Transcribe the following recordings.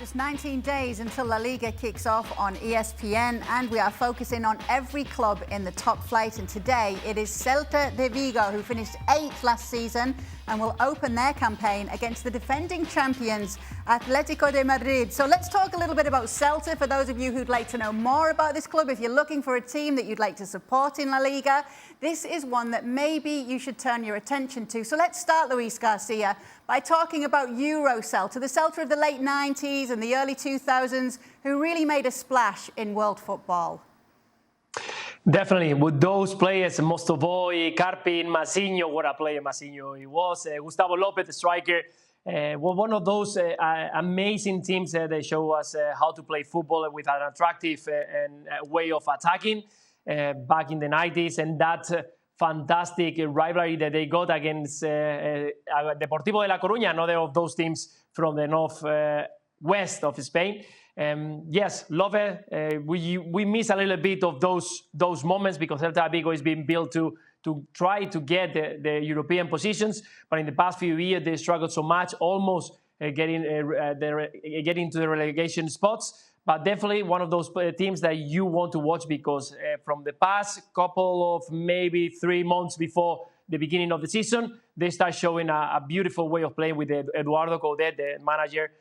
Just 19 days until La Liga kicks off on ESPN, and we are focusing on every club in the top flight. And today it is Celta Vigo, who finished 8th last season and will open their campaign against the defending champions Atletico de Madrid. So let's talk a little bit about Celta for those of you who'd like to know more about this club. If you're looking for a team that you'd like to support in La Liga, this is one that maybe you should turn your attention to. So let's start, Luis Garcia, by talking about Euro Celta, the Celta of the late 90s and the early 2000s, who really made a splash in world football. Definitely, with those players, Mostovoy, Carpin, Mazinho, what a player Mazinho he was, Gustavo Lopez, the striker, was one of those amazing teams that show us how to play football with an attractive way of attacking back in the 90s, and that fantastic rivalry that they got against Deportivo de La Coruña, another of those teams from the northwest of Spain. Yes, love it. We miss a little bit of those moments because Celta Vigo is being built to try to get the European positions, but in the past few years they struggled so much, almost getting to the relegation spots. But definitely one of those teams that you want to watch because from the past couple of maybe 3 months before the beginning of the season, they start showing a beautiful way of playing with Eduardo Coudet, the manager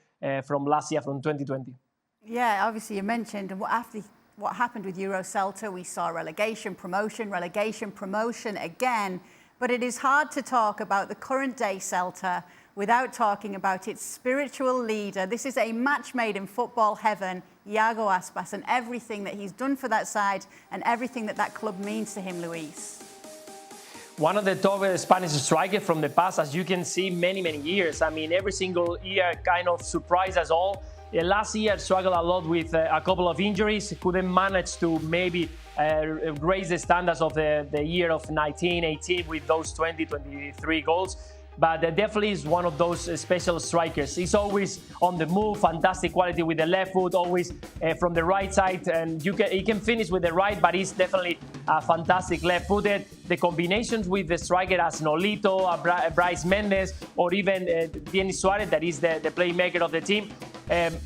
from last year, from 2020. Yeah, obviously you mentioned after what happened with Euro Celta, we saw relegation, promotion again. But it is hard to talk about the current day Celta without talking about its spiritual leader. This is a match made in football heaven, Iago Aspas, and everything that he's done for that side and everything that club means to him, Luis. One of the top Spanish strikers from the past, as you can see, many years. I mean, every single year kind of surprised us all. Last year struggled a lot with a couple of injuries, couldn't manage to maybe raise the standards of the year of 19-18 with those 23 goals. But definitely is one of those special strikers. He's always on the move, fantastic quality with the left foot, always from the right side. And he can finish with the right, but he's definitely fantastic left-footed. The combinations with the striker as Nolito, Bryce Mendes, or even Denis Suarez, that is the playmaker of the team,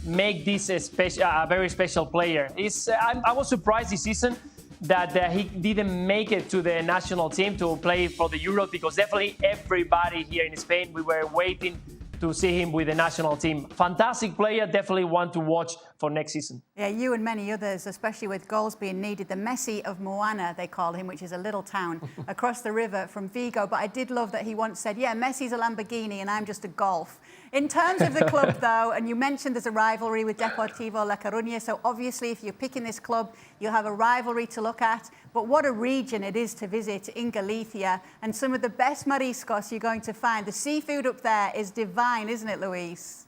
make this a very special player. I was surprised this season that he didn't make it to the national team to play for the Euro, because definitely everybody here in Spain, we were waiting to see him with the national team. Fantastic player, definitely one to watch for next season. Yeah, you and many others, especially with goals being needed. The Messi of Moana, they call him, which is a little town across the river from Vigo. But I did love that he once said, yeah, Messi's a Lamborghini and I'm just a Golf. In terms of the club, though, and you mentioned there's a rivalry with Deportivo La Coruña, so obviously if you're picking this club, you'll have a rivalry to look at. But what a region it is to visit in Galicia, and some of the best mariscos you're going to find. The seafood up there is divine, isn't it, Luis?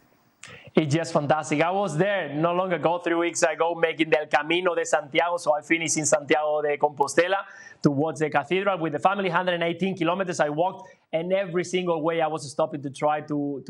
It's just fantastic. I was there not long ago, 3 weeks ago, making the Camino de Santiago. So I finished in Santiago de Compostela to watch the cathedral with the family. 118 kilometers I walked, and every single way I was stopping to try to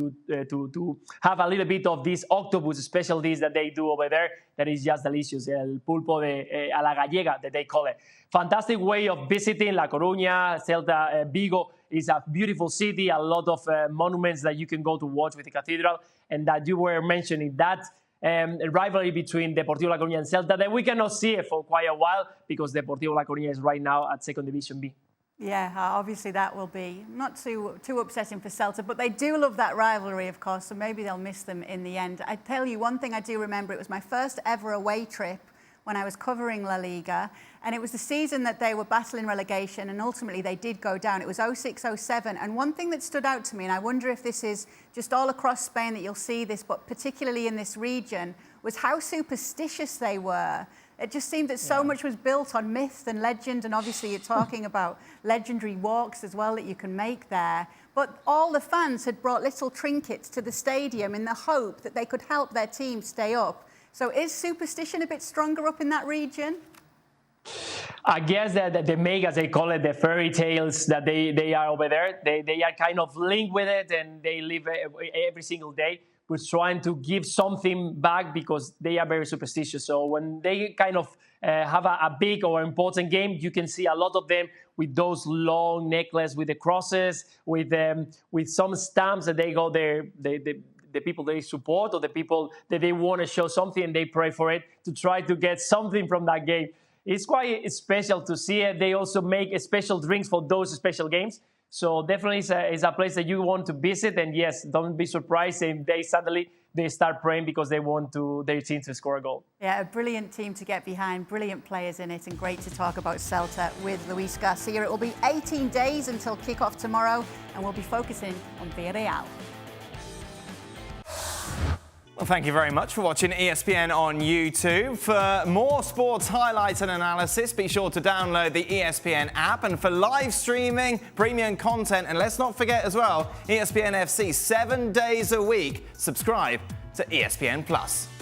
have a little bit of this octopus special dish that they do over there. That is just delicious. El pulpo a la gallega, that they call it. Fantastic way of visiting La Coruña. Celta Vigo is a beautiful city, a lot of monuments that you can go to watch with the cathedral, and that you were mentioning that rivalry between Deportivo La Coruña and Celta that we cannot see it for quite a while because Deportivo La Coruña is right now at 2nd Division B. Yeah, obviously that will be not too upsetting for Celta, but they do love that rivalry, of course, so maybe they'll miss them in the end. I tell you one thing I do remember, it was my first ever away trip when I was covering La Liga, and it was the season that they were battling relegation, and ultimately they did go down. It was 06-07, and one thing that stood out to me, and I wonder if this is just all across Spain that you'll see this, but particularly in this region, was how superstitious they were. It just seemed that so much was built on myth and legend, and obviously you're talking about legendary walks as well that you can make there. But all the fans had brought little trinkets to the stadium in the hope that they could help their team stay up. So is superstition a bit stronger up in that region? I guess that the megas, they call it, the fairy tales that they are over there. They are kind of linked with it, and they live every single day with trying to give something back because they are very superstitious. So when they kind of have a big or important game, you can see a lot of them with those long necklaces with the crosses, with some stamps that they go there. the people they support or the people that they want to show something and they pray for it to try to get something from that game. It's quite special to see it. They also make special drinks for those special games. So definitely it's a place that you want to visit. And yes, don't be surprised if they start praying because they want their team to score a goal. Yeah, a brilliant team to get behind, brilliant players in it, and great to talk about Celta with Luis Garcia. It will be 18 days until kick-off tomorrow, and we'll be focusing on Villarreal. Well, thank you very much for watching ESPN on YouTube. For more sports highlights and analysis, be sure to download the ESPN app. And for live streaming, premium content, and let's not forget as well, ESPN FC 7 days a week. Subscribe to ESPN+.